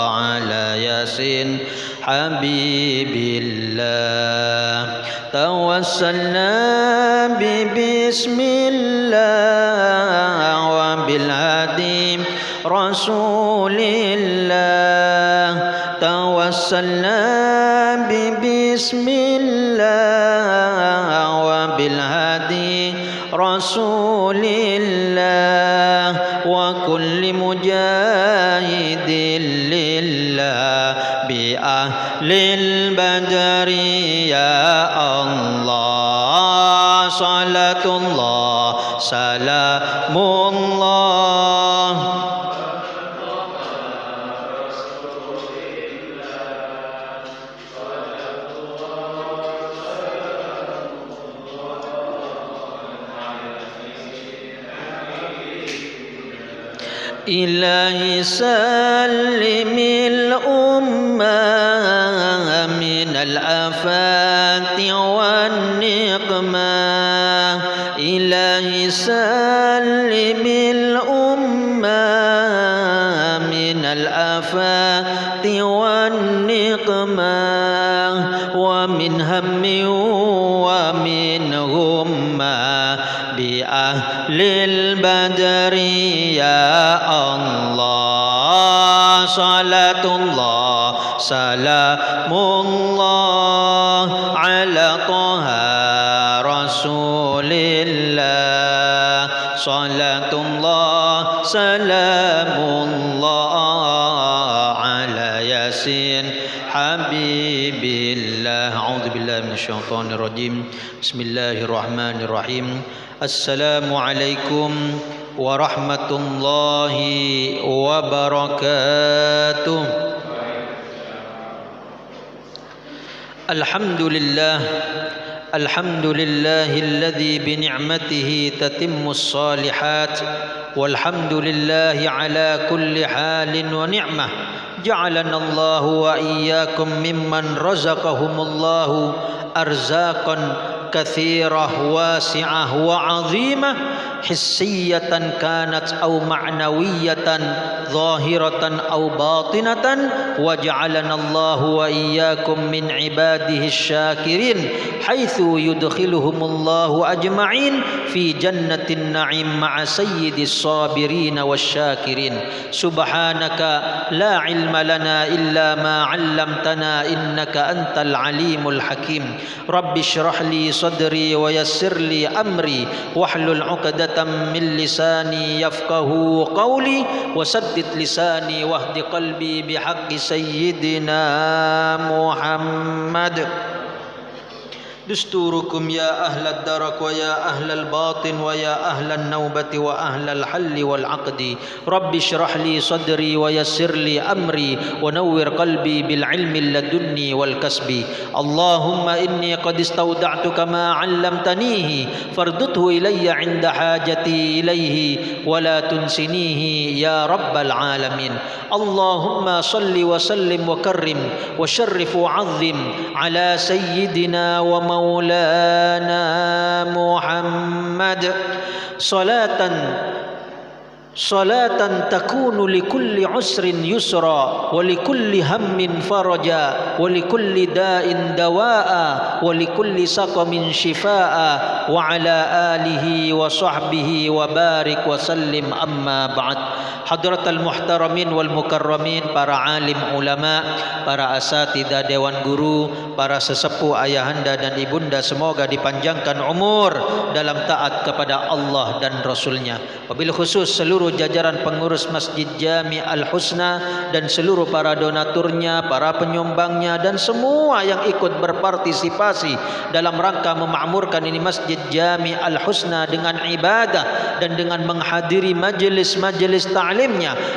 على ياسين حبيب الله توسلنا ببسم الله وبالهدي رسول الله توسلنا ببسم الله وبالهدي رسول الله وكل مجاهد لله بأهل البدر يا الله صلاة الله سلام الله إلهي سلم الأمة من الآفات والنقمة إلهي سلم الأمة من الآفات والنقمة ومن هم ومن غمة بأهل البدر يا الله صلاة الله سلام الله على طه رسول الله صلاة الله سلام الله على ياسين حبيب الله أعوذ بالله من الشيطان الرجيم بسم الله الرحمن الرحيم السلام عليكم ورحمة الله وبركاته الحمد لله الحمد لله الذي بنعمته تتم الصالحات والحمد لله على كل حال ونعمة جعلنا الله وإياكم ممن رزقهم الله أرزاقا كثيرة واسعة وعظيمة حسية كانت أو معنوية ظاهرة أو باطنة وجعلنا الله وإياكم من عباده الشاكرين حيث يدخلهم الله أجمعين في جنة النعيم مع سيد الصابرين والشاكرين سبحانك لا علم لنا إلا ما علمتنا إنك أنت العليم الحكيم رب اشرح لي صدري ويسر لي أمري واحلل عقدة من لساني يفقه قولي وسدد لساني واهد قلبي بحق سيدنا محمد دستوركم يا أهل الدرك ويا أهل الباطن ويا أهل النوبة وأهل الحل والعقد رب اشرح لي صدري ويسر لي أمري ونور قلبي بالعلم اللدني والكسب اللهم إني قد استودعتك ما علمتنيه فاردده إلي عند حاجتي إليه ولا تنسنيه يا رب العالمين اللهم صل وسلم وكرم وشرف وعظم على سيدنا ومولانا محمد صلاة تكون لكل عسر يسرا ولكل هم فرجا ولكل داء دواء ولكل سقم شفاء وعلى آله وصحبه وبارك وسلم أما بعد حضرة المحترمين والmukarramin para alim ulama para asatidah dewan guru para sesepuh ayahanda dan ibunda semoga dipanjangkan umur dalam taat kepada Allah dan Rasulnya wabil khusus seluruh jajaran pengurus Masjid Jami Al-Husna dan seluruh para donaturnya, para penyumbangnya dan semua yang ikut berpartisipasi dalam rangka memakmurkan ini Masjid Jami Al-Husna dengan ibadah dan dengan menghadiri majelis-majelis ta'limnya.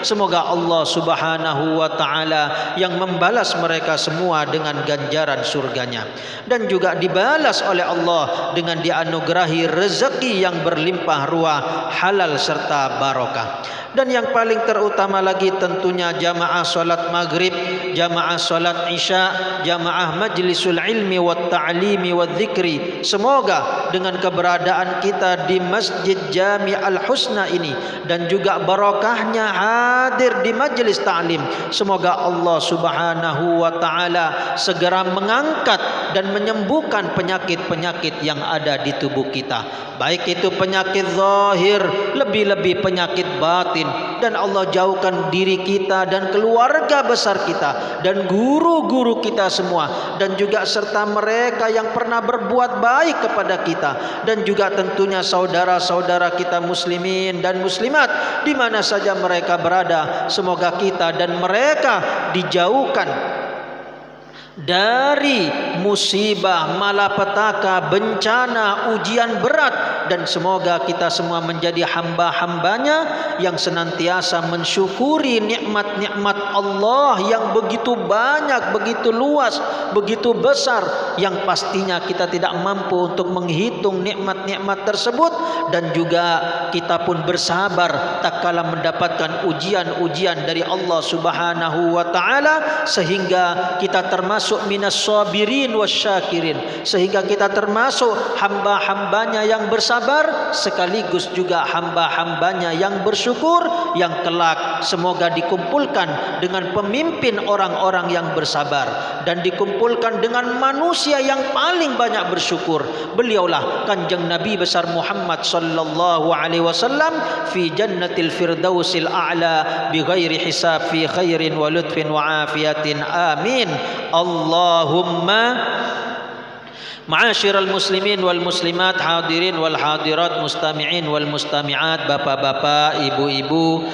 Semoga Allah Subhanahu wa taala yang membalas mereka semua dengan ganjaran surganya dan juga dibalas oleh Allah dengan dianugerahi rezeki yang berlimpah ruah, halal serta barokah. Dan yang paling terutama lagi tentunya jamaah salat maghrib, jamaah salat isya, jamaah majlisul ilmi wat ta'limi wat dzikri. Semoga dengan keberadaan kita di Masjid Jami Al-Husna ini dan juga barokahnya hanya hadir di majlis ta'lim. Semoga Allah Subhanahu wa taala segera mengangkat dan menyembuhkan penyakit-penyakit yang ada di tubuh kita, baik itu penyakit zahir, lebih-lebih penyakit batin, dan Allah jauhkan diri kita dan keluarga besar kita dan guru-guru kita semua, dan juga serta mereka yang pernah berbuat baik kepada kita, dan juga tentunya saudara-saudara kita muslimin dan muslimat di mana saja mereka berada. Semoga kita dan mereka dijauhkan dari musibah, malapetaka, bencana, ujian berat, dan semoga kita semua menjadi hamba-hambanya yang senantiasa mensyukuri nikmat-nikmat Allah yang begitu banyak, begitu luas, begitu besar, yang pastinya kita tidak mampu untuk menghitung nikmat-nikmat tersebut. Dan juga kita pun bersabar tak kala mendapatkan ujian-ujian dari Allah Subhanahu wa taala, sehingga kita termasuk minas sabirin wasyakirin, sehingga kita termasuk hamba-hambanya yang bersabar sekaligus juga hamba-hambanya yang bersyukur, yang kelak semoga dikumpulkan dengan pemimpin orang-orang yang bersabar dan dikumpulkan dengan manusia yang paling banyak bersyukur. Beliaulah Kanjeng Nabi besar Muhammad sallallahu alaihi wasallam fi jannatil firdausil a'la bighairi hisab fi khairin wa lutfin wa afiyatin. Amin. Allahumma ma'asyiral muslimin wal muslimat, hadirin wal hadirat, mustami'in wal mustami'at, bapak-bapak, ibu-ibu,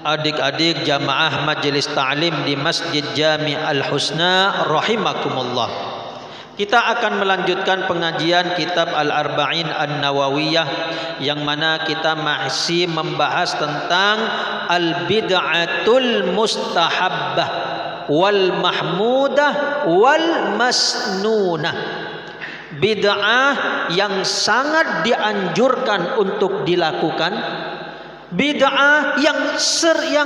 adik-adik jamaah majelis ta'lim di Masjid Jami Al-Husna rahimakumullah. Kita akan melanjutkan pengajian kitab Al-Arba'in An-Nawawiyah, yang mana kita masih membahas tentang al-bid'atul mustahabbah wal mahmudah wal masnunah. Bid'ah yang sangat dianjurkan untuk dilakukan, bid'ah yang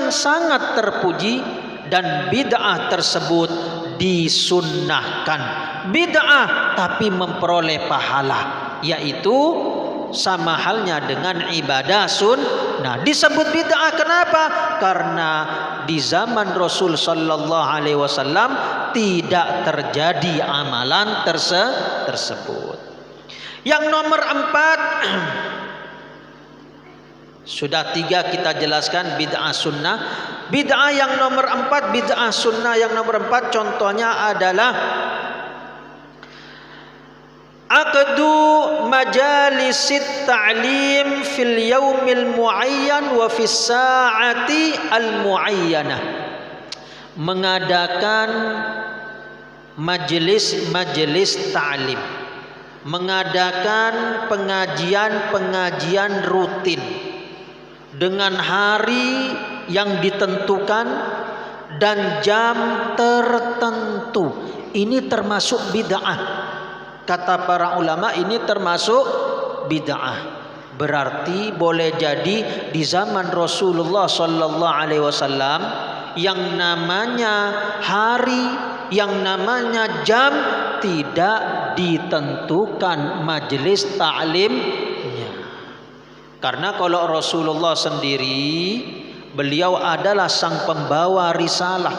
sangat terpuji, dan bid'ah tersebut disunnahkan. Bid'ah tapi memperoleh pahala, yaitu sama halnya dengan ibadah sunnah. Disebut bid'ah kenapa? Karena di zaman Rasul sallallahu alaihi wasallam tidak terjadi amalan tersebut. Yang nomor 4, sudah 3 kita jelaskan bid'ah sunnah. Bid'ah yang nomor 4, bid'ah sunnah yang nomor 4 contohnya adalah aqdu majalisit ta'lim fil yaumil muayyan wa fis sa'ati al muayyanah. Mengadakan majelis ta'lim, mengadakan pengajian rutin dengan hari yang ditentukan dan jam tertentu. Ini termasuk bid'ah. Kata para ulama ini termasuk bid'ah. Berarti boleh jadi di zaman Rasulullah sallallahu alaihi wasallam yang namanya hari, yang namanya jam tidak ditentukan majelis ta'limnya. Karena kalau Rasulullah sendiri, beliau adalah sang pembawa risalah,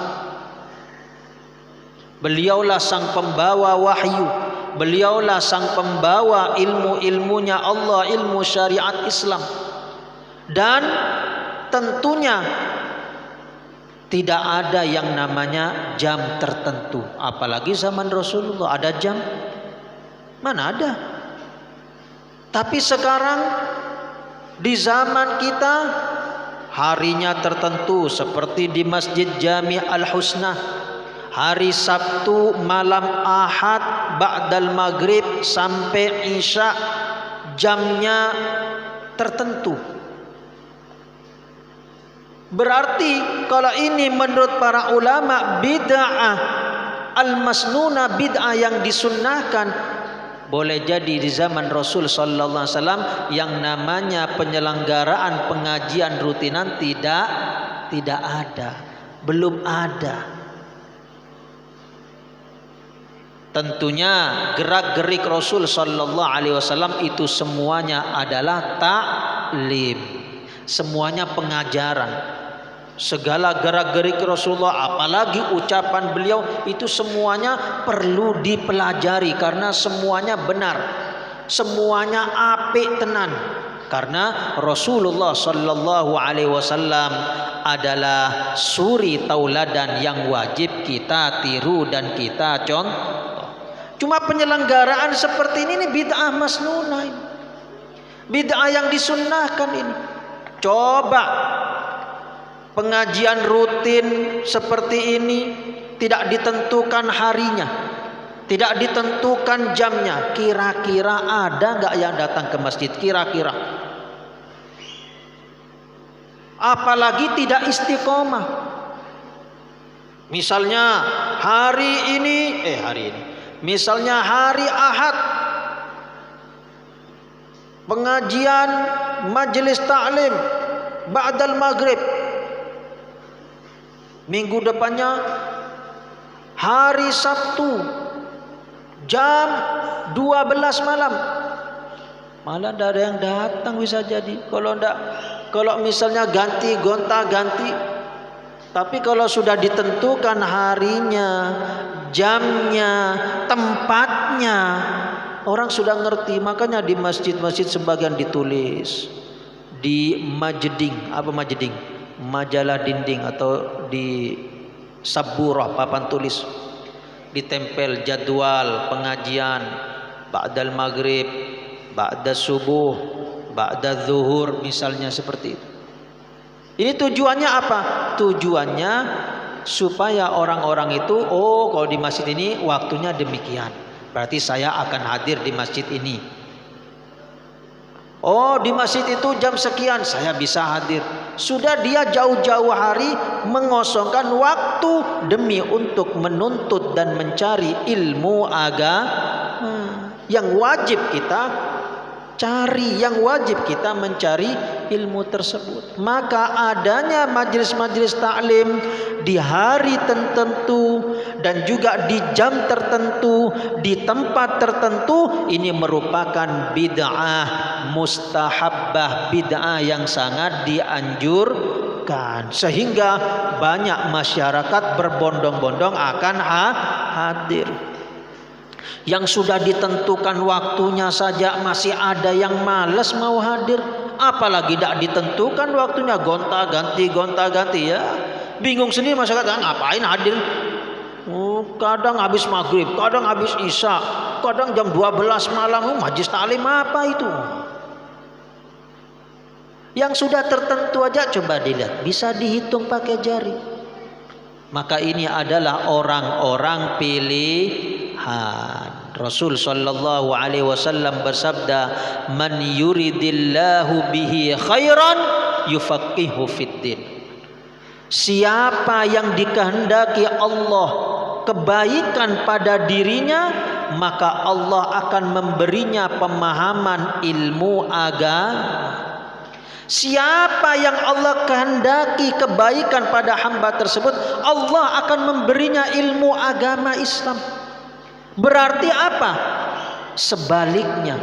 beliaulah sang pembawa wahyu, beliaulah sang pembawa ilmu-ilmunya Allah, ilmu syariat Islam. Dan tentunya tidak ada yang namanya jam tertentu. Apalagi zaman Rasulullah ada jam? Mana ada? Tapi sekarang di zaman kita harinya tertentu, seperti di Masjid Jami Al-Husna, hari Sabtu malam Ahad ba'dal maghrib sampai Isya, jamnya tertentu. Berarti kalau ini menurut para ulama bid'ah al-masnunah, bid'ah yang disunnahkan. Boleh jadi di zaman Rasul sallallahu alaihi wasallam yang namanya penyelenggaraan pengajian rutinan tidak ada, belum ada. Tentunya gerak-gerik Rasul sallallahu alaihi wasallam itu semuanya adalah taklim, semuanya pengajaran. segala gerak-gerik Rasulullah, apalagi ucapan beliau, itu semuanya perlu dipelajari karena semuanya benar, semuanya apik tenan. Karena Rasulullah sallallahu alaihi wasallam adalah suri tauladan yang wajib kita tiru dan kita contoh. Cuma penyelenggaraan seperti ini bid'ah masnunah, bid'ah yang disunnahkan ini. Coba pengajian rutin seperti ini tidak ditentukan harinya, tidak ditentukan jamnya, kira-kira ada nggak yang datang ke masjid? Kira-kira. Apalagi tidak istiqomah. Misalnya hari ini, misalnya hari Ahad, pengajian majelis taklim ba'dal maghrib. Minggu depannya hari Sabtu jam 12 malam. Malah tidak ada yang datang bisa jadi. Kalau misalnya ganti gonta-ganti. Tapi kalau sudah ditentukan harinya, jamnya, tempatnya, orang sudah ngerti. Makanya di masjid-masjid sebagian ditulis di majeding, apa majeding? Majalah dinding atau di saburah papan tulis, ditempel jadwal pengajian ba'dal maghrib, ba'da subuh, ba'da zuhur, misalnya seperti itu. Ini tujuannya apa? Tujuannya supaya orang-orang itu, oh kalau di masjid ini waktunya demikian, berarti saya akan hadir di masjid ini. Oh di masjid itu jam sekian saya bisa hadir. Sudah dia jauh-jauh hari mengosongkan waktu demi untuk menuntut dan mencari ilmu agama yang wajib kita cari, yang wajib kita mencari ilmu tersebut. Maka adanya majelis-majelis taklim di hari tertentu dan juga di jam tertentu, di tempat tertentu, ini merupakan bid'ah mustahabbah, bid'ah yang sangat dianjurkan, sehingga banyak masyarakat berbondong-bondong akan hadir. Yang sudah ditentukan waktunya saja masih ada yang malas mau hadir, apalagi tidak ditentukan waktunya, gonta-ganti ya. Bingung sendiri masyarakat, ngapain hadir? Kadang habis maghrib, kadang habis isya, kadang jam 12 malam, majlis taklim apa itu? Yang sudah tertentu aja coba dilihat, bisa dihitung pakai jari. Maka ini adalah orang-orang pilihan. Rasul sallallahu alaihi wasallam bersabda, "Man yuridillahu bihi khairan yufaqihu fiddin." Siapa yang dikehendaki Allah kebaikan pada dirinya, maka Allah akan memberinya pemahaman ilmu agama. Siapa yang Allah kehendaki kebaikan pada hamba tersebut, Allah akan memberinya ilmu agama Islam. Berarti apa? Sebaliknya,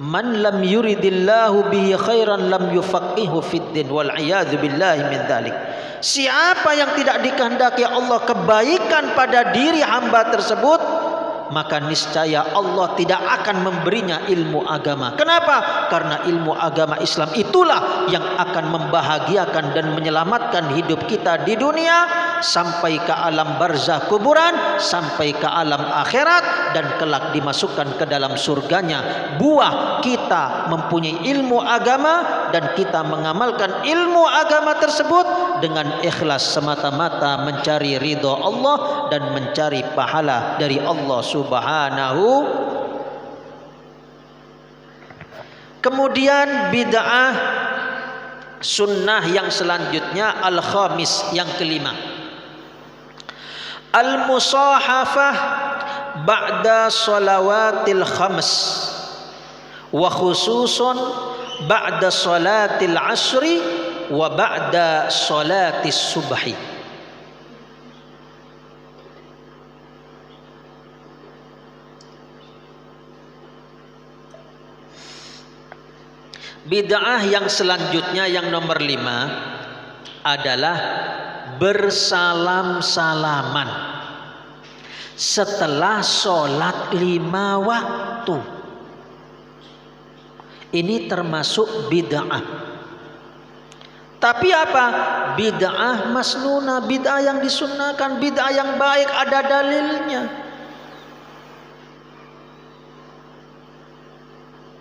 man lam yuridillahu bihi khairan lam yufaqihu fiddin wal iyadzu billahi min dzalik. Siapa yang tidak dikehendaki Allah kebaikan pada diri hamba tersebut, maka niscaya Allah tidak akan memberinya ilmu agama. Kenapa? Karena ilmu agama Islam itulah yang akan membahagiakan dan menyelamatkan hidup kita di dunia sampai ke alam barzah kuburan, sampai ke alam akhirat, dan kelak dimasukkan ke dalam surganya. Buah kita mempunyai ilmu agama dan kita mengamalkan ilmu agama tersebut dengan ikhlas semata-mata mencari ridha Allah dan mencari pahala dari Allah Subhanahu. Kemudian bid'ah sunnah yang selanjutnya al-khamis, yang kelima, al-musahafah ba'da salawatil khams wa khususun ba'da salatil asri wa ba'da salatis subhi. Bid'ah yang selanjutnya yang nomor 5, adalah bersalam-salaman setelah sholat 5 waktu. Ini termasuk bid'ah. Tapi apa? Bid'ah masnunah, bid'ah yang disunnahkan, bid'ah yang baik, ada dalilnya.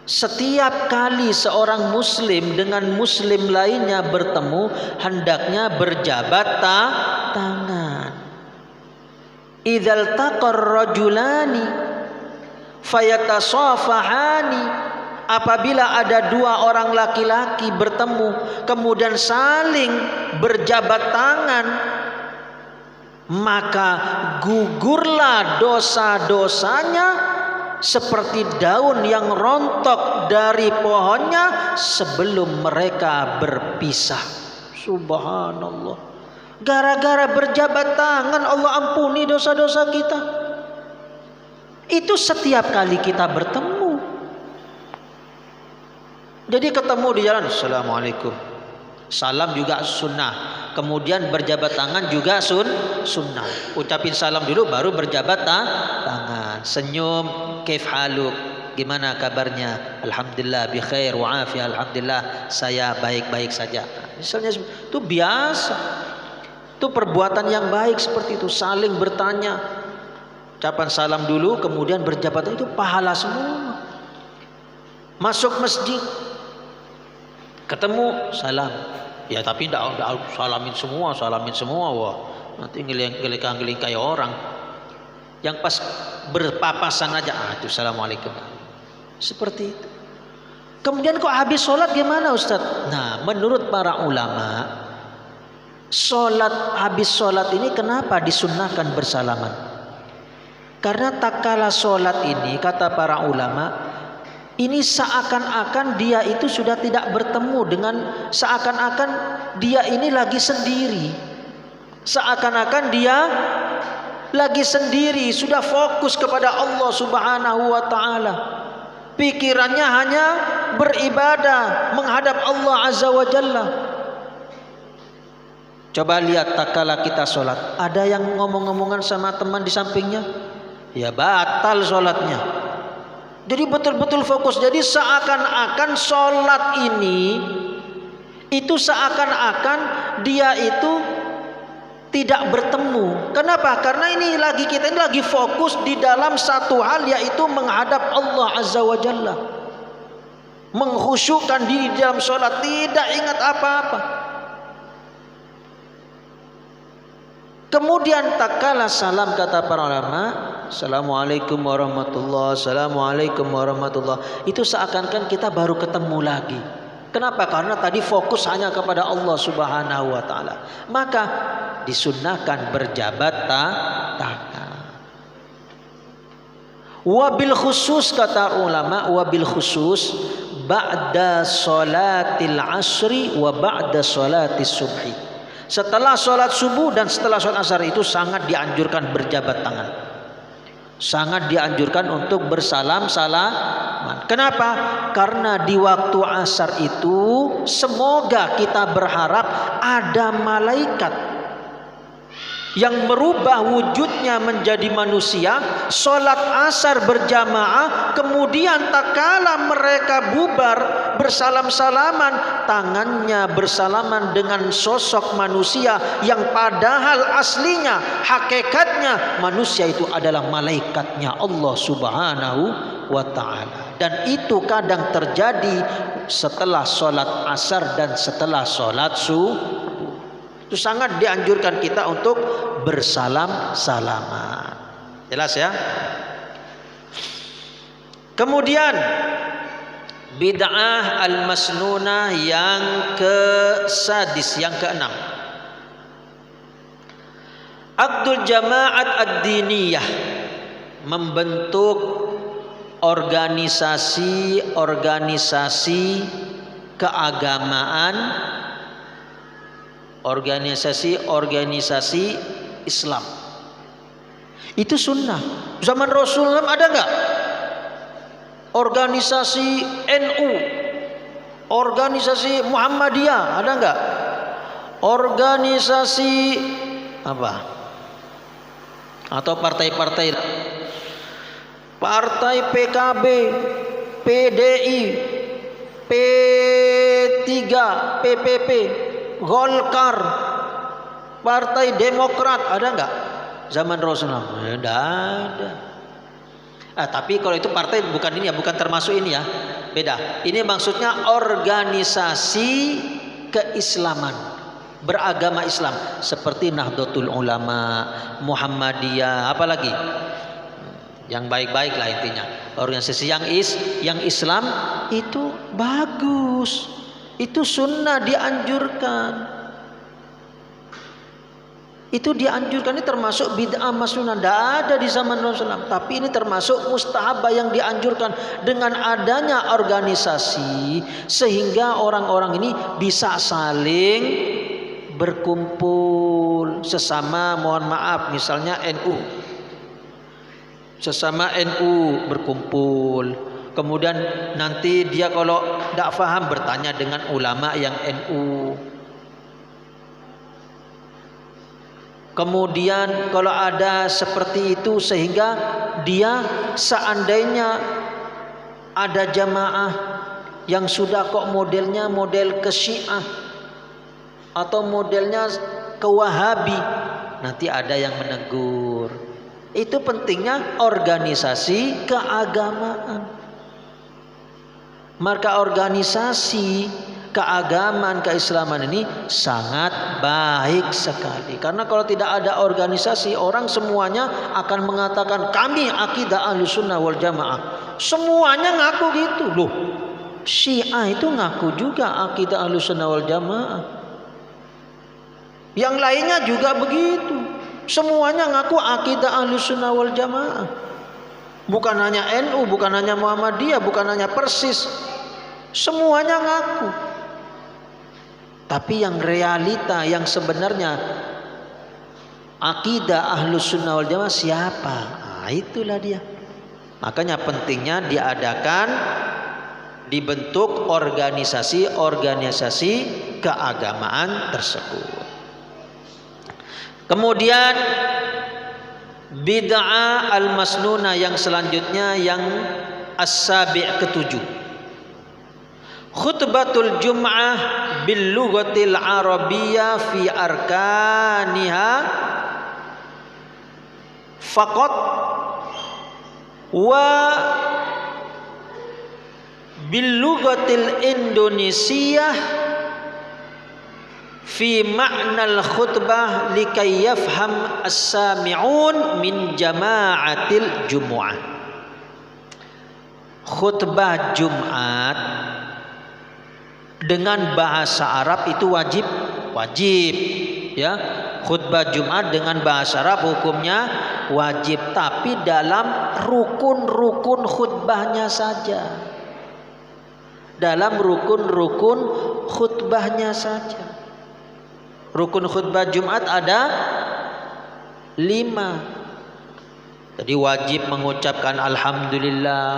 Setiap kali seorang muslim dengan muslim lainnya bertemu, hendaknya berjabat tangan. Idzal taqar rajulani fayatasafahani, apabila ada 2 orang laki-laki bertemu kemudian saling berjabat tangan, maka gugurlah dosa-dosanya seperti daun yang rontok dari pohonnya sebelum mereka berpisah. Subhanallah. Gara-gara berjabat tangan Allah ampuni dosa-dosa kita. Itu setiap kali kita bertemu. Jadi ketemu di jalan, assalamualaikum. Salam juga sunnah. Kemudian berjabat tangan juga sunnah. Ucapin salam dulu baru berjabat tangan. Senyum, kaif haluk, gimana kabarnya? Alhamdulillah bi khair wa afiyah, alhamdulillah saya baik-baik saja. Misalnya itu biasa. Itu perbuatan yang baik seperti itu, saling bertanya. Ucapan salam dulu kemudian berjabat tangan, itu pahala semua. Masuk masjid ketemu salam. Ya tapi tidak salamin semua, wah nanti ngeling kayak orang. Yang pas berpapasan aja, itu assalamualaikum. Seperti itu. Kemudian kok habis sholat gimana Ustaz? Nah, menurut para ulama, habis sholat ini kenapa disunnahkan bersalaman? Karena tak kala sholat ini, kata para ulama, ini seakan-akan dia itu sudah tidak bertemu dengan, seakan-akan dia ini lagi sendiri. Seakan-akan dia lagi sendiri, sudah fokus kepada Allah Subhanahu wa taala. Pikirannya hanya beribadah, menghadap Allah Azza wa Jalla. Coba lihat tatkala kita sholat, ada yang ngomong-ngomongan sama teman di sampingnya, ya batal sholatnya. Jadi betul-betul fokus. Jadi seakan-akan sholat ini itu seakan-akan dia itu tidak bertemu. Kenapa? Karena kita ini lagi fokus di dalam satu hal, yaitu menghadap Allah Azza wa Jalla, mengkhusyukkan diri di dalam sholat, tidak ingat apa-apa. Kemudian tak kala salam, kata para ulama, assalamualaikum warahmatullah, assalamualaikum warahmatullah, itu seakan-akan kita baru ketemu lagi. Kenapa? Karena tadi fokus hanya kepada Allah Subhanahu wa taala. Maka disunnahkan berjabat tangan. Wabil khusus, kata ulama, wabil khusus ba'da salatil asri wa ba'da salatis subhi. Setelah sholat subuh dan setelah sholat asar itu sangat dianjurkan berjabat tangan. Sangat dianjurkan untuk bersalam-salaman. Kenapa? Karena di waktu asar itu semoga kita berharap ada malaikat yang merubah wujudnya menjadi manusia, sholat asar berjamaah, kemudian tak kala mereka bubar bersalam-salaman, tangannya bersalaman dengan sosok manusia yang padahal aslinya, hakikatnya manusia itu adalah malaikatnya Allah Subhanahu wa ta'ala. Dan itu kadang terjadi setelah sholat asar dan setelah sholat subuh. Itu sangat dianjurkan kita untuk bersalam-salaman. Jelas ya? Kemudian bid'ah al-masnunah yang ke-sadis, yang ke-6. Aqdul jama'at ad-diniyah, membentuk organisasi keagamaan, organisasi Islam. Itu sunnah. Zaman Rasulullah ada enggak? Organisasi NU, organisasi Muhammadiyah, ada enggak? organisasi apa? Atau partai-partai, partai PKB, PDI, P3, PPP, Golkar, Partai Demokrat, ada nggak zaman Rasulullah? Tidak ada. Tapi kalau itu partai bukan ini ya, bukan termasuk ini ya, beda. Ini maksudnya organisasi keislaman, beragama Islam, seperti Nahdlatul Ulama, Muhammadiyah, apalagi yang baik-baik lah intinya. Organisasi yang Islam itu bagus, itu sunnah, dianjurkan. Itu dianjurkan, ini termasuk bid'ah masnunah, tidak ada di zaman Rasulullah. Tapi ini termasuk mustahabah yang dianjurkan dengan adanya organisasi, sehingga orang-orang ini bisa saling berkumpul sesama, mohon maaf, misalnya NU, sesama NU berkumpul. Kemudian nanti dia kalau tidak paham bertanya dengan ulama yang NU. Kemudian kalau ada seperti itu, sehingga dia seandainya ada jamaah yang sudah kok modelnya model ke Syiah atau modelnya ke Wahabi, nanti ada yang menegur. Itu pentingnya organisasi keagamaan. Maka organisasi keagamaan keislaman ini sangat baik sekali. Karena kalau tidak ada organisasi, orang semuanya akan mengatakan kami akidah Ahlussunnah wal Jamaah. Semuanya ngaku gitu. Loh, Syiah itu ngaku juga akidah Ahlussunnah wal Jamaah. Yang lainnya juga begitu. Semuanya ngaku akidah Ahlussunnah wal Jamaah. Bukan hanya NU, bukan hanya Muhammadiyah, bukan hanya Persis. Semuanya ngaku. Tapi yang realita, yang sebenarnya akidah Ahlussunnah wal Jamaah siapa? Nah, itulah dia. Makanya pentingnya diadakan, dibentuk organisasi-organisasi keagamaan tersebut. Kemudian bid'ah al-masnunah yang selanjutnya, yang as-sabi' ketujuh, khutbatul jum'ah bil lughatil arabiyyah fi arkaniha faqat wa bil lughatil indonesiyyah fi ma'nal khutbah likay yafham as-sami'un min jama'atil jumu'ah. Khutbah Jumat dengan bahasa Arab itu wajib ya. Khutbah Jumat dengan bahasa Arab hukumnya wajib, tapi dalam rukun-rukun khutbahnya saja. Dalam rukun-rukun khutbahnya saja. Rukun khutbah Jumat ada 5. Jadi wajib mengucapkan alhamdulillah,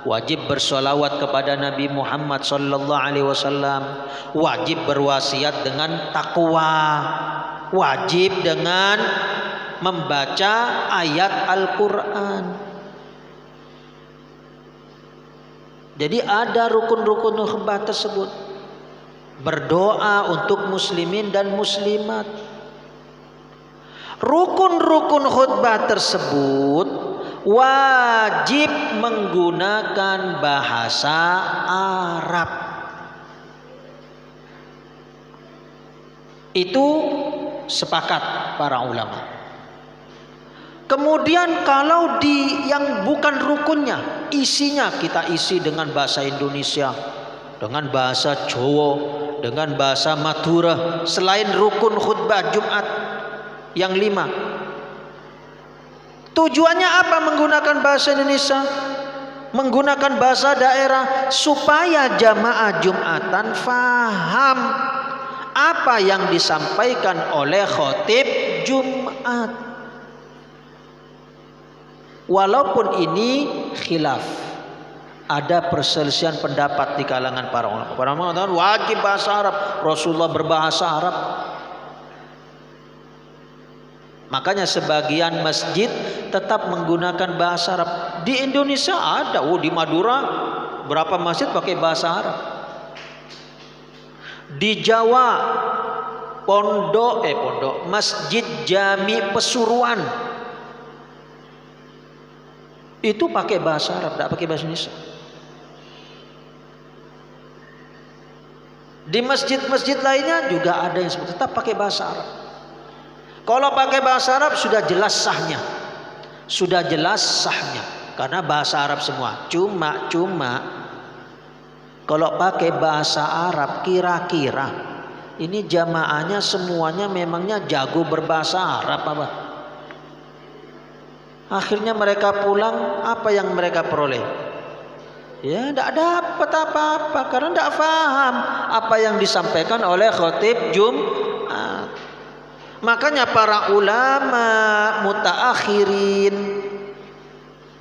wajib bersolawat kepada Nabi Muhammad sallallahu alaihi wasallam, wajib berwasiat dengan takwa, wajib dengan membaca ayat Al-Quran. Jadi ada rukun-rukun khutbah tersebut. Berdoa untuk muslimin dan muslimat. Rukun-rukun khutbah tersebut wajib menggunakan bahasa Arab. Itu sepakat para ulama. Kemudian kalau di yang bukan rukunnya, isinya kita isi dengan bahasa Indonesia, dengan bahasa Jawa, dengan bahasa Madura, selain rukun khutbah Jumat yang 5. Tujuannya apa menggunakan bahasa Indonesia, menggunakan bahasa daerah? Supaya jamaah Jumatan faham apa yang disampaikan oleh khotib Jumat. Walaupun ini khilaf, ada perselisihan pendapat di kalangan para ulama. Para ulama mengatakan wajib bahasa Arab, Rasulullah berbahasa Arab. Makanya sebagian masjid tetap menggunakan bahasa Arab. Di Indonesia ada, di Madura berapa masjid pakai bahasa Arab. Di Jawa pondok Masjid Jami Pesuruan itu pakai bahasa Arab, tidak pakai bahasa Indonesia. Di masjid-masjid lainnya juga ada yang tetap pakai bahasa Arab. Kalau pakai bahasa Arab sudah jelas sahnya. Sudah jelas sahnya. Karena bahasa Arab semua. Cuma kalau pakai bahasa Arab kira-kira ini jamaahnya semuanya memangnya jago berbahasa Arab apa? Akhirnya mereka pulang, apa yang mereka peroleh? Ya, tidak dapat apa-apa karena tidak paham apa yang disampaikan oleh khotib Jumat. Makanya para ulama mutaakhirin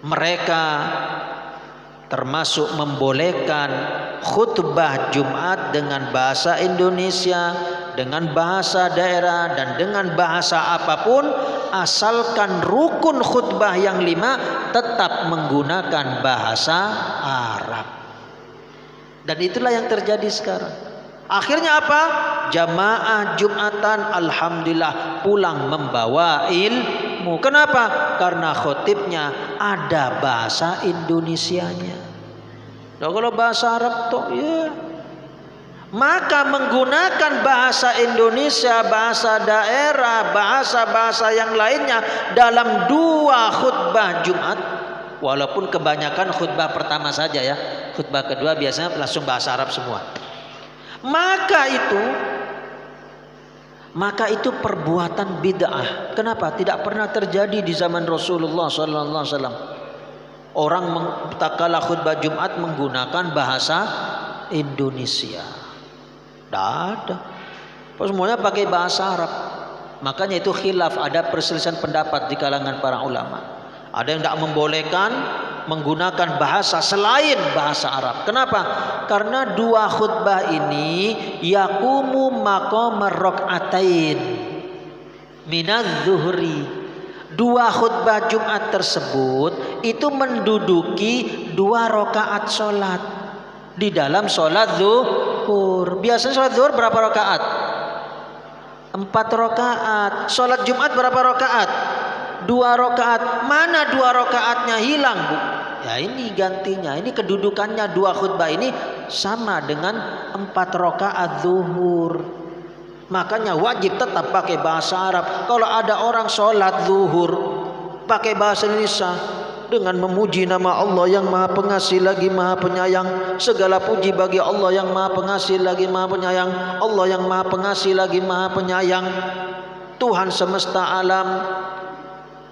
mereka termasuk membolehkan khutbah Jumat dengan bahasa Indonesia, dengan bahasa daerah dan dengan bahasa apapun, asalkan rukun khutbah yang 5 tetap menggunakan bahasa Arab. Dan itulah yang terjadi sekarang. Akhirnya apa? Jamaah Jumatan alhamdulillah pulang membawa ilmu. Kenapa? Karena khotibnya ada bahasa Indonesianya. Nah, kalau bahasa Arab toh ya. Maka menggunakan bahasa Indonesia, bahasa daerah, bahasa-bahasa yang lainnya dalam 2 khutbah Jumat. Walaupun kebanyakan khutbah pertama saja ya. Khutbah kedua biasanya langsung bahasa Arab semua. Maka itu perbuatan bid'ah. Kenapa? Tidak pernah terjadi di zaman Rasulullah SAW. Orang tatkala khutbah Jumat menggunakan bahasa Indonesia. Tidak ada. Semuanya pakai bahasa Arab. Makanya itu khilaf, ada perselisihan pendapat di kalangan para ulama. Ada yang tidak membolehkan menggunakan bahasa selain bahasa Arab. Kenapa? Karena 2 khutbah ini yaqumu maqamar rak'atain minadz zuhri. 2 khutbah Jumat tersebut itu menduduki 2 rakaat sholat di dalam sholat zuhur. Biasanya sholat zuhur berapa rakaat? 4 rakaat. Sholat Jumat berapa rakaat? 2 rakaat. Mana 2 rakaatnya hilang, Bu? Ya ini gantinya. Ini kedudukannya 2 khutbah ini sama dengan 4 rakaat zuhur. Makanya wajib tetap pakai bahasa Arab. Kalau ada orang sholat zuhur pakai bahasa Indonesia dengan memuji nama Allah yang Maha Pengasih lagi Maha Penyayang, segala puji bagi Allah yang Maha Pengasih lagi Maha Penyayang, Allah yang Maha Pengasih lagi Maha Penyayang, Tuhan semesta alam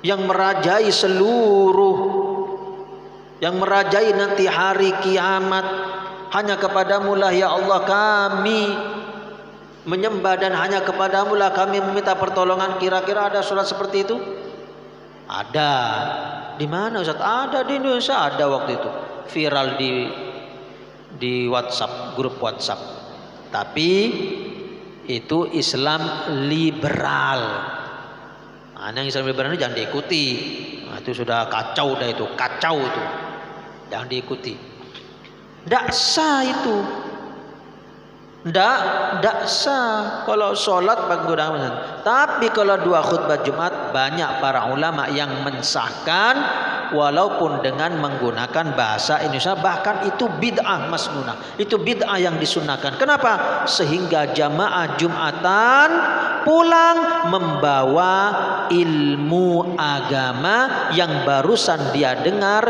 yang merajai seluruh, yang merajai nanti hari kiamat. Hanya kepadamu lah ya Allah kami menyembah dan hanya kepadamu lah kami meminta pertolongan. Kira-kira ada surat seperti itu? Ada. Di mana Ustaz? Ada di Indonesia, ada waktu itu viral di WhatsApp, grup WhatsApp. Tapi itu Islam liberal. Yang Islam liberal itu jangan diikuti. Itu sudah kacau dah itu, kacau itu. Jangan diikuti. Tidak sah itu. Tidak sah kalau sholat menggunakan. Tapi kalau 2 khutbah Jumat banyak para ulama yang mensahkan walaupun dengan menggunakan bahasa Indonesia, bahkan itu bid'ah masnunah. Itu bid'ah yang disunahkan. Kenapa? Sehingga jamaah Jumatan pulang membawa ilmu agama yang barusan dia dengar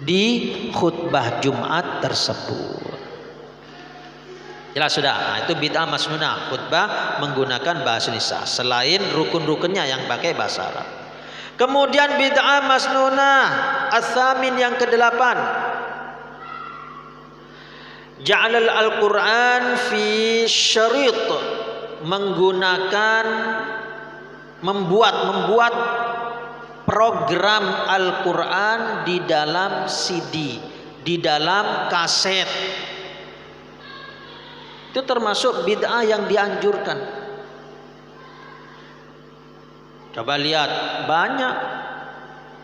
di khutbah Jumat tersebut. Jelas sudah. Nah, itu bid'ah masnunah, khutbah menggunakan bahasa Indonesia selain rukun-rukunnya yang pakai bahasa Arab. Kemudian bid'ah masnunah as-samin yang ke-8, ja'alal al-Qur'an fi syarit, membuat program Al-Quran di dalam CD, di dalam kaset. Itu termasuk bid'ah yang dianjurkan. Coba lihat, banyak.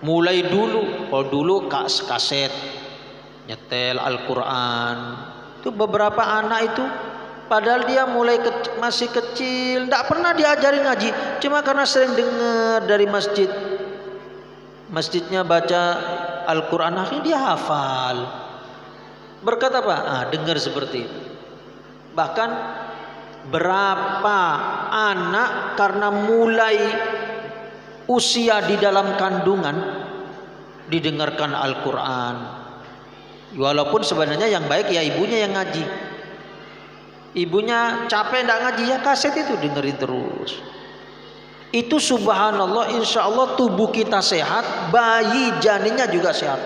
Mulai dulu, kalau dulu kaset nyetel Al-Quran, itu beberapa anak itu padahal dia masih kecil, tidak pernah diajarin ngaji, cuma karena sering dengar dari masjidnya baca Al-Quran, akhirnya dia hafal. Berkat apa? Dengar seperti itu. Bahkan berapa anak karena mulai usia di dalam kandungan didengarkan Al-Quran, walaupun sebenarnya yang baik ya ibunya yang ngaji. Ibunya capek tidak ngaji, ya kaset itu dengerin terus. Itu subhanallah, insya Allah tubuh kita sehat, bayi janinnya juga sehat.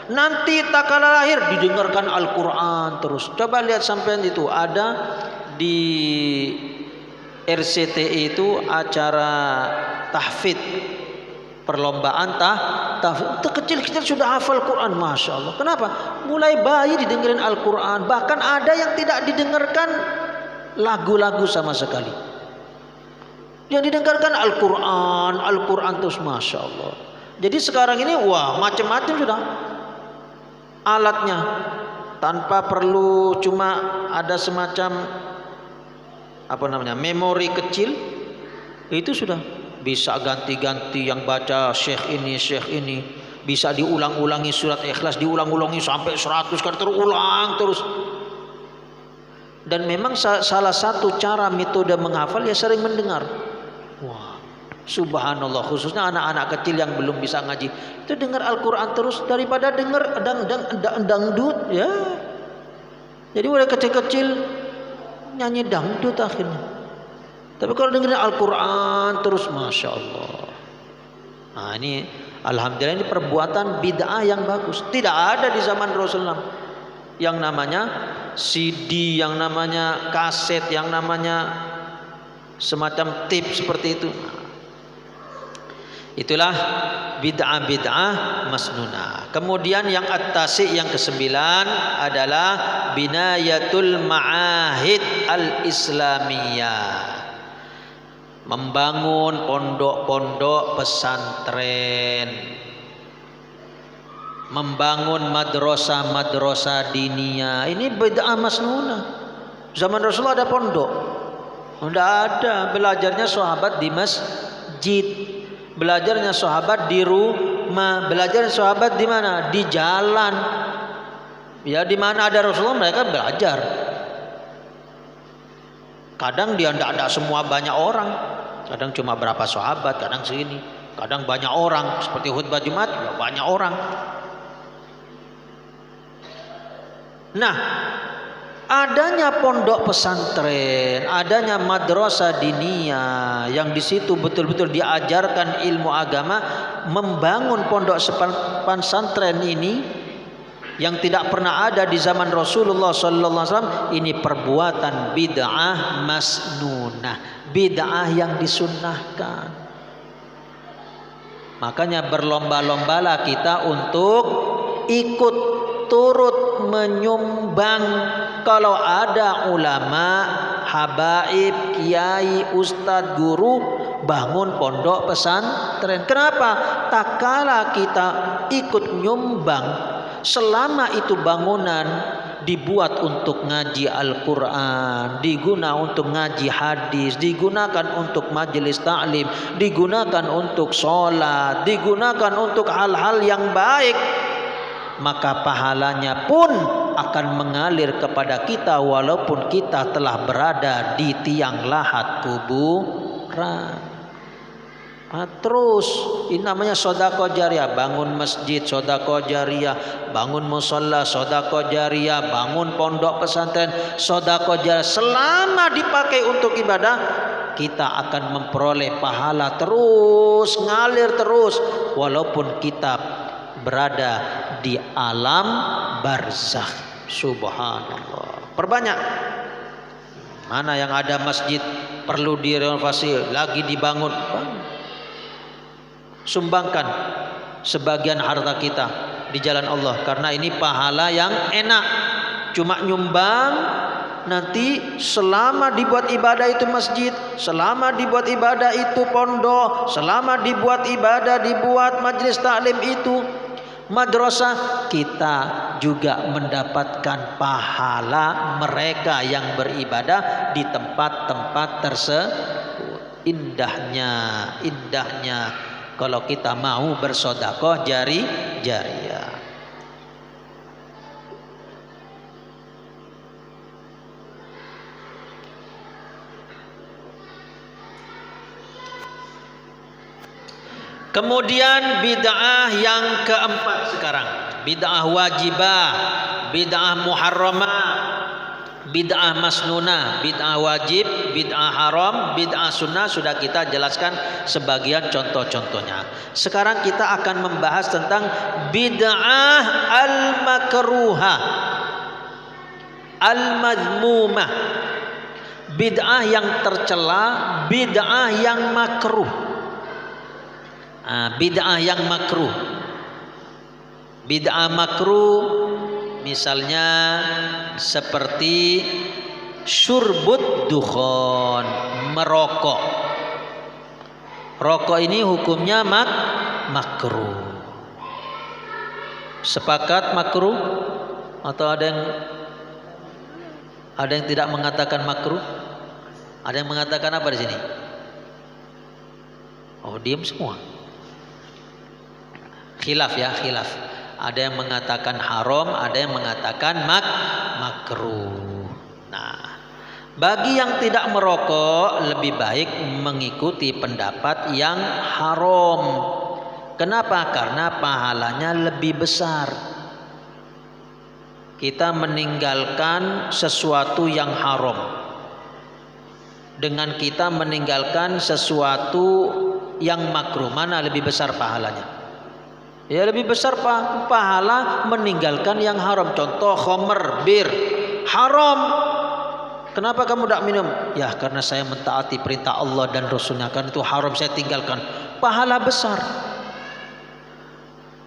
Nanti tak kalah lahir didengarkan Al-Quran terus. Coba lihat sampean, itu ada di RCTI itu acara tahfidz, perlombaan tahfidz. Kecil-kecil sudah hafal Quran, masya Allah. Kenapa? Mulai bayi didengerin Al-Quran. Bahkan ada yang tidak didengarkan lagu-lagu sama sekali, yang didengarkan Al-Quran terus, masya Allah. Jadi sekarang ini wah macam-macam sudah alatnya, tanpa perlu cuma ada semacam memori kecil, itu sudah bisa ganti-ganti yang baca syekh ini, bisa diulang-ulangi surat Ikhlas, diulang-ulangi sampai 100 kali, terulang terus. Dan memang salah satu cara metode menghafal ya sering mendengar. Wah, subhanallah, khususnya anak-anak kecil yang belum bisa ngaji, itu dengar Al-Quran terus daripada dengar dangdut ya. Jadi mulai kecil-kecil nyanyi dangdut akhirnya. Tapi kalau dengerin Al-Quran terus, masya Allah. Nah ini alhamdulillah, ini perbuatan bid'ah yang bagus. Tidak ada di zaman Rasulullah yang namanya CD, yang namanya kaset, yang namanya semacam tip seperti itu. Itulah bid'ah masnunah. Kemudian yang at-tasi, yang ke-9 adalah binayatul ma'ahid al-islamiyah. Membangun pondok-pondok pesantren, membangun madrasah diniyah. Ini bid'ah masnunah. Zaman Rasulullah ada pondok? Tidak ada. Belajarnya sahabat di masjid, belajarnya sahabat di rumah, belajarnya sahabat di mana? Di jalan. Ya, di mana ada Rasulullah mereka belajar. Kadang dia tidak ada semua, banyak orang. Kadang cuma berapa sahabat, kadang segini. Kadang banyak orang, seperti khutbah Jumat ya banyak orang. Nah, adanya pondok pesantren, adanya madrasah diniyah yang di situ betul-betul diajarkan ilmu agama, membangun pondok pesantren ini yang tidak pernah ada di zaman Rasulullah sallallahu alaihi wasallam, ini perbuatan bid'ah masnunah, bid'ah yang disunnahkan. Makanya berlomba-lombalah kita untuk ikut turut menyumbang. Kalau ada ulama, habaib, kiai, ustadz, guru bangun pondok pesantren. Kenapa? Tak kala kita ikut nyumbang, selama itu bangunan dibuat untuk ngaji Al-Quran, digunakan untuk ngaji hadis, digunakan untuk majelis ta'lim, digunakan untuk sholat, digunakan untuk hal-hal yang baik, maka pahalanya pun akan mengalir kepada kita walaupun kita telah berada di tiang lahat kuburan. Terus ini namanya sedekah jariyah. Bangun masjid, sedekah jariyah. Bangun musholla, sedekah jariyah. Bangun pondok pesantren, sedekah jariyah. Selama dipakai untuk ibadah, kita akan memperoleh pahala terus, ngalir terus, walaupun kita berada di alam barzakh. Subhanallah. Perbanyak. Mana yang ada masjid perlu direnovasi, lagi dibangun, sumbangkan sebagian harta kita di jalan Allah, karena ini pahala yang enak. Cuma nyumbang nanti selama dibuat ibadah itu masjid, selama dibuat ibadah itu pondok, selama dibuat ibadah, dibuat majelis taklim itu madrasah, kita juga mendapatkan pahala mereka yang beribadah di tempat-tempat tersebut. Indahnya kalau kita mau bersedekah jariyah. Kemudian bid'ah yang keempat sekarang, bid'ah wajibah, bid'ah muharramah, bid'ah masnunah, bid'ah wajib, bid'ah haram, bid'ah sunnah sudah kita jelaskan sebagian contoh-contohnya. Sekarang kita akan membahas tentang bid'ah al-makruhah, al-madhmumah, bid'ah yang tercela, bid'ah yang makruh. Bid'ah yang makruh. Bid'ah makruh misalnya seperti syurbut dukhon, merokok. Rokok ini hukumnya makruh. Sepakat makruh atau ada yang tidak mengatakan makruh? Ada yang mengatakan apa di sini? Oh, diam semua. Khilaf ya, khilaf. Ada yang mengatakan haram, ada yang mengatakan makruh. Nah, bagi yang tidak merokok lebih baik mengikuti pendapat yang haram. Kenapa? Karena pahalanya lebih besar. Kita meninggalkan sesuatu yang haram dengan kita meninggalkan sesuatu yang makruh, mana lebih besar pahalanya? Ya lebih besar pahala meninggalkan yang haram. Contoh khamr, bir, haram. Kenapa kamu tidak minum? Ya karena saya mentaati perintah Allah dan Rasulnya, kan itu haram saya tinggalkan. Pahala besar.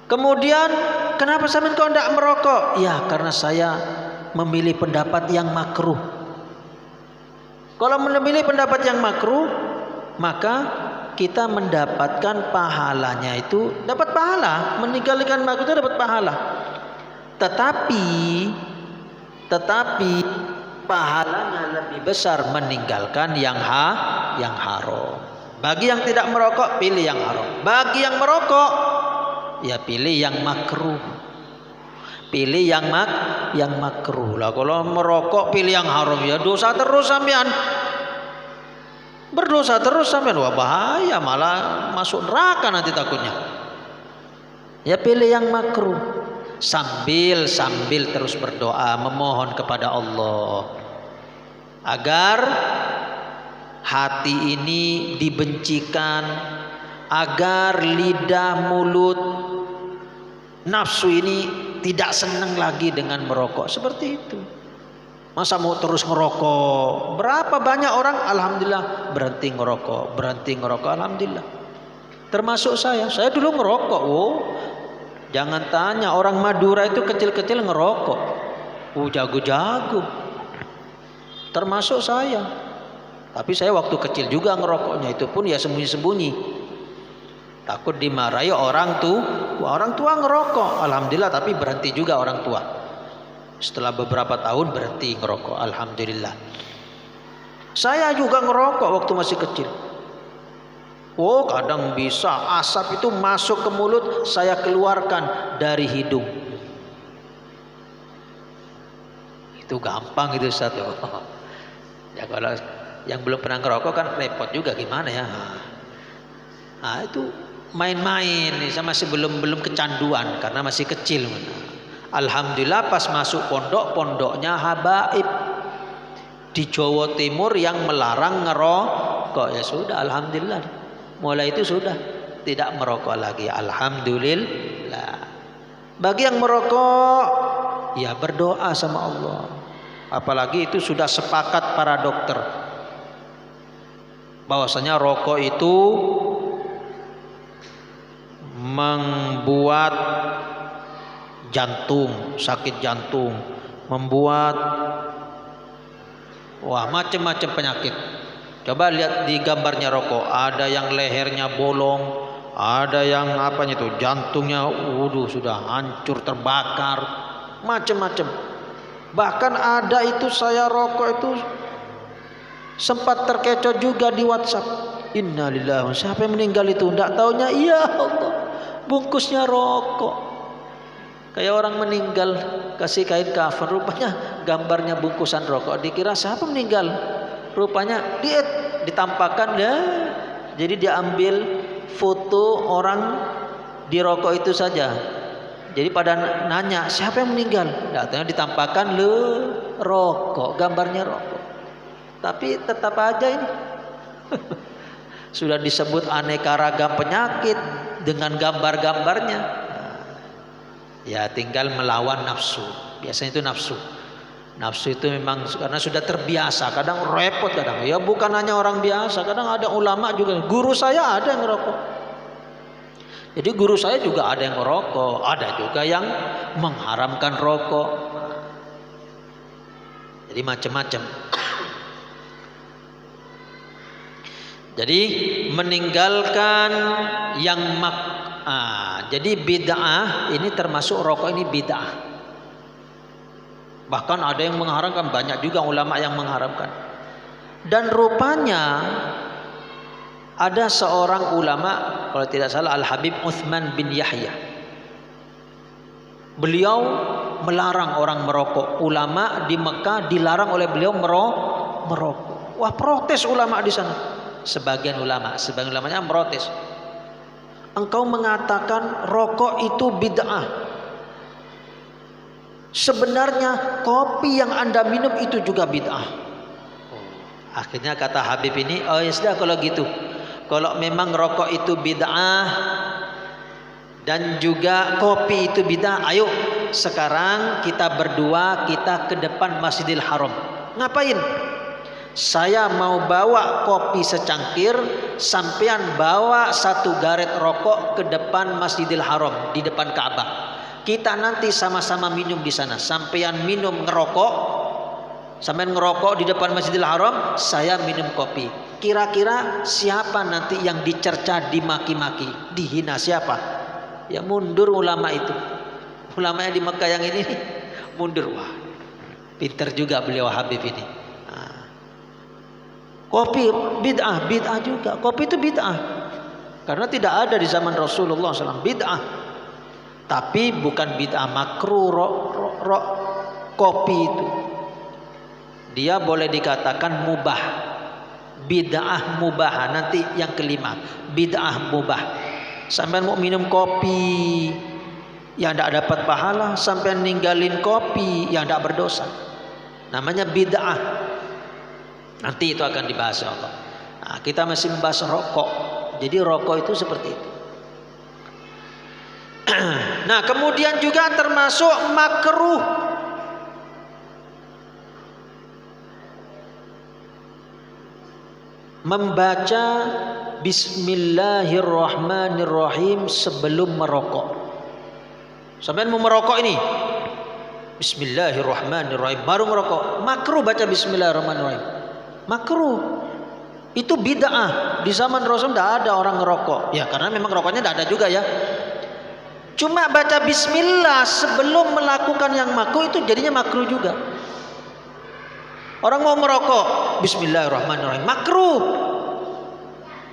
Kemudian kenapa sampean kau tidak merokok? Ya karena saya memilih pendapat yang makruh. Kalau memilih pendapat yang makruh, maka kita mendapatkan pahalanya itu, dapat pahala meninggalkan makruh itu dapat pahala. Tetapi pahalanya lebih besar meninggalkan yang haram. Bagi yang tidak merokok pilih yang haram. Bagi yang merokok ya pilih yang makruh. Pilih yang makruh. Lah kalau merokok pilih yang haram ya dosa terus sampean. Berdosa terus sampean, wah bahaya, malah masuk neraka nanti takutnya. Ya pilih yang makruh sambil terus berdoa memohon kepada Allah agar hati ini dibencikan, agar lidah, mulut, nafsu ini tidak senang lagi dengan merokok. Seperti itu. Masa mau terus ngerokok? Berapa banyak orang alhamdulillah berhenti ngerokok, alhamdulillah. Termasuk saya dulu ngerokok. Oh, jangan tanya, orang Madura itu kecil-kecil ngerokok. Jago-jago. Termasuk saya. Tapi saya waktu kecil juga ngerokoknya, itu pun ya sembunyi-sembunyi. Takut dimarahi orang tua ngerokok. Alhamdulillah tapi berhenti juga orang tua. Setelah beberapa tahun berhenti ngerokok, alhamdulillah. Saya juga ngerokok waktu masih kecil. Oh, kadang bisa asap itu masuk ke mulut, saya keluarkan dari hidung. Itu gampang itu satu. Ya kalau yang belum pernah ngerokok kan repot juga, gimana ya? Nah, itu main-main, saya masih belum kecanduan karena masih kecil. Alhamdulillah pas masuk pondoknya habaib di Jawa Timur yang melarang ngerokok, ya sudah alhamdulillah. Mulai itu sudah tidak merokok lagi, alhamdulillah. Bagi yang merokok ya berdoa sama Allah. Apalagi itu sudah sepakat para dokter bahwasanya rokok itu membuat jantung, sakit jantung, membuat Wah, macam-macam penyakit. Coba lihat di gambarnya rokok, ada yang lehernya bolong, ada yang apanya itu jantungnya waduh sudah hancur terbakar, macam-macam. Bahkan ada itu saya rokok itu sempat terkecoh juga di WhatsApp. Innalillahi, siapa yang meninggal itu? Enggak taunya ya Allah, bungkusnya rokok. Kayak orang meninggal kasih kain kafan, rupanya gambarnya bungkusan rokok. Dikira siapa meninggal, rupanya dia ditampakkan ya. Jadi dia ambil foto orang di rokok itu saja. Jadi pada nanya siapa yang meninggal, datanya ditampakkan le rokok, gambarnya rokok. Tapi tetap aja ini sudah disebut aneka ragam penyakit dengan gambar-gambarnya. Ya tinggal melawan nafsu. Biasanya itu nafsu. Nafsu itu memang karena sudah terbiasa. Kadang repot kadang. Ya bukan hanya orang biasa. Kadang ada ulama juga. Guru saya ada yang ngerokok. Jadi guru saya juga ada yang ngerokok. Ada juga yang mengharamkan rokok. Jadi macam-macam. Jadi meninggalkan yang jadi bid'ah ini termasuk rokok ini bid'ah. Bahkan ada yang mengharamkan, banyak juga ulama yang mengharamkan. Dan rupanya ada seorang ulama, kalau tidak salah Al-Habib Uthman bin Yahya. Beliau melarang orang merokok. Ulama di Mekah dilarang oleh beliau merokok. Wah, protes ulama di sana. Sebagian ulamanya protes. Engkau mengatakan rokok itu bid'ah. Sebenarnya kopi yang Anda minum itu juga bid'ah. Akhirnya kata Habib ini, oh ya sudah kalau gitu. Kalau memang rokok itu bid'ah dan juga kopi itu bid'ah, ayo sekarang kita berdua kita ke depan Masjidil Haram. Ngapain? Saya mau bawa kopi secangkir, sampean bawa satu garet rokok ke depan Masjidil Haram di depan Ka'bah. Kita nanti sama-sama minum di sana. Sampean minum ngerokok, sampean ngerokok di depan Masjidil Haram, saya minum kopi. Kira-kira siapa nanti yang dicerca, dimaki-maki, dihina siapa? Ya mundur ulama itu. Ulama yang di Mekah yang ini mundur. Wah, pinter juga beliau Habib ini. Kopi bid'ah juga. Kopi itu bid'ah karena tidak ada di zaman Rasulullah SAW. Bid'ah, tapi bukan bid'ah makruh. Kopi itu dia boleh dikatakan mubah. Bid'ah mubah. Nanti yang kelima, bid'ah mubah. Sampai mau minum kopi yang tidak dapat pahala, sampai ninggalin kopi yang tidak berdosa, namanya bid'ah. Nanti itu akan dibahas Allah. Nah, kita masih membahas rokok. Jadi rokok itu seperti itu. Nah, kemudian juga termasuk makruh membaca Bismillahirrahmanirrahim sebelum merokok. Sampai mau merokok ini, Bismillahirrahmanirrahim baru merokok. Makruh baca Bismillahirrahmanirrahim. Makruh. Itu bid'ah. Di zaman Rasul tidak ada orang ngerokok. Ya karena memang rokoknya tidak ada juga ya. Cuma baca bismillah sebelum melakukan yang makruh itu jadinya makruh juga. Orang mau merokok, Bismillahirrahmanirrahim, makruh.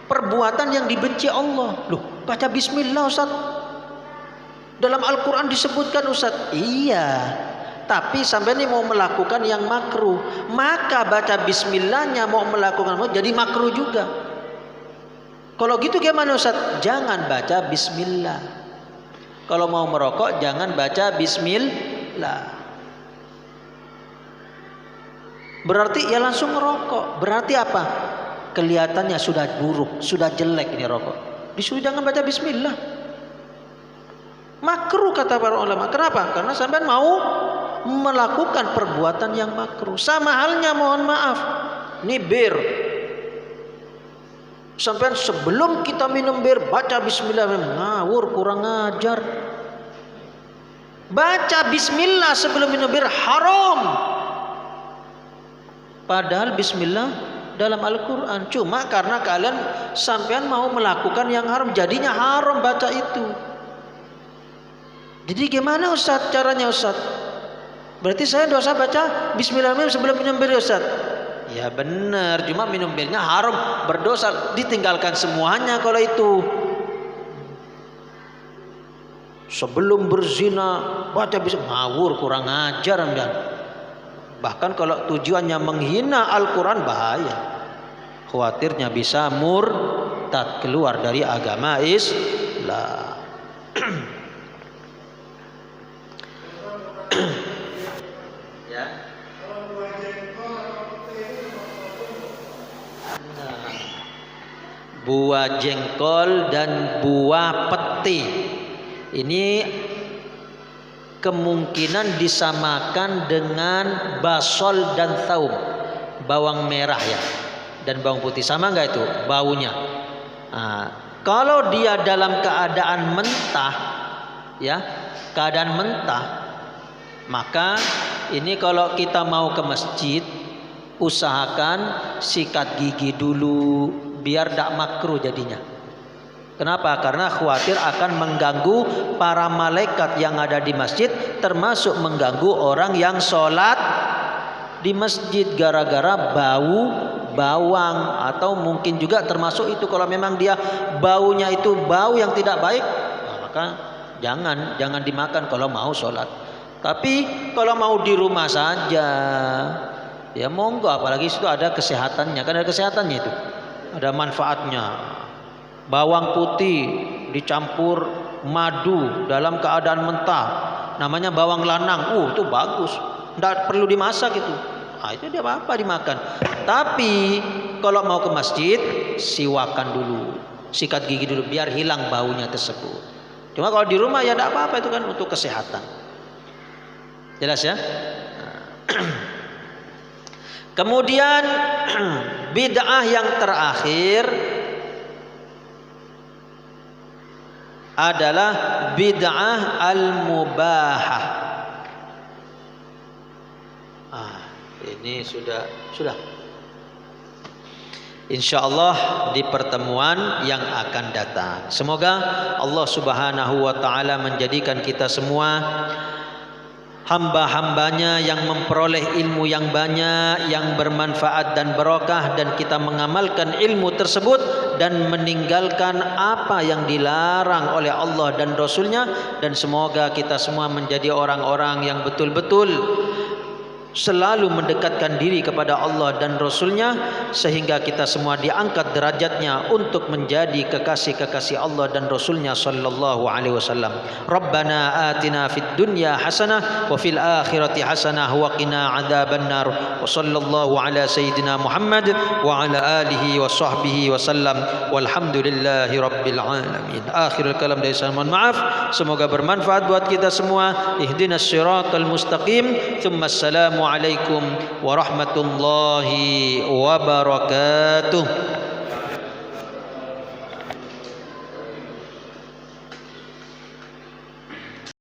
Perbuatan yang dibenci Allah. Loh, baca bismillah Ustaz. Dalam Al-Quran disebutkan Ustaz. Iya. Tapi sampai ini mau melakukan yang makruh, maka baca bismillahnya mau melakukan jadi makruh juga. Kalau gitu gimana Ustaz? Jangan baca bismillah. Kalau mau merokok jangan baca bismillah. Berarti ya langsung merokok. Berarti apa? Kelihatannya sudah buruk, sudah jelek ini rokok. Disuruh jangan baca bismillah. Makruh kata para ulama. Kenapa? Karena sampai mau melakukan perbuatan yang makruh. Sama halnya mohon maaf, ini bir. Sampai sebelum kita minum bir baca bismillah, ngawur, kurang ajar. Baca bismillah sebelum minum bir haram. Padahal bismillah dalam Al-Quran. Cuma karena kalian sampean mau melakukan yang haram, jadinya haram baca itu. Jadi gimana Ustaz caranya Ustaz? Berarti saya dosa baca bismillahirrahmanirrahim sebelum minum bir Ustaz? Ya benar, cuma minum birnya haram, berdosa, ditinggalkan semuanya kalau itu. Sebelum berzina baca bismillah, ngawur, kurang ajar Anda. Bahkan kalau tujuannya menghina Al-Quran bahaya. Khawatirnya bisa murtad, keluar dari agama Islam. Ya. Buah jengkol dan buah peti ini kemungkinan disamakan dengan basol dan thaum, bawang merah ya, dan bawang putih. Sama nggak itu baunya? Nah, kalau dia dalam keadaan mentah, ya, keadaan mentah, maka ini kalau kita mau ke masjid, usahakan sikat gigi dulu biar tidak makruh jadinya. Kenapa? Karena khawatir akan mengganggu para malaikat yang ada di masjid, termasuk mengganggu orang yang sholat di masjid gara-gara bau bawang, atau mungkin juga termasuk itu kalau memang dia baunya itu bau yang tidak baik, maka jangan dimakan kalau mau sholat. Tapi kalau mau di rumah saja, ya monggo, apalagi itu ada kesehatannya, kan ada kesehatannya itu, ada manfaatnya. Bawang putih dicampur madu dalam keadaan mentah, namanya bawang lanang, itu bagus, tidak perlu dimasak itu. Itu dia apa dimakan. Tapi kalau mau ke masjid, siwakan dulu, sikat gigi dulu biar hilang baunya tersebut. Cuma kalau di rumah ya tidak apa-apa, itu kan untuk kesehatan. Jelas ya? Kemudian bid'ah yang terakhir adalah bid'ah al-mubahah. Ini sudah insyaallah di pertemuan yang akan datang. Semoga Allah Subhanahu wa taala menjadikan kita semua hamba-hambanya yang memperoleh ilmu yang banyak, yang bermanfaat dan barokah, dan kita mengamalkan ilmu tersebut dan meninggalkan apa yang dilarang oleh Allah dan Rasulnya. Dan semoga kita semua menjadi orang-orang yang betul-betul selalu mendekatkan diri kepada Allah dan Rasulnya, sehingga kita semua diangkat derajatnya untuk menjadi kekasih-kekasih Allah dan Rasulnya sallallahu alaihi wasallam. Rabbana atina fid dunya hasanah wa fil akhirati hasanah wa qina adzabannar. Wa sallallahu ala sayyidina Muhammad wa ala alihi wa sahbihi wa sallam. Walhamdulillahi rabbil alamin. Akhirul kalam dari saya, mohon maaf, semoga bermanfaat buat kita semua. Ihdinas siratal mustaqim. Tsumma assalamu Assalamualaikum warahmatullahi wabarakatuh.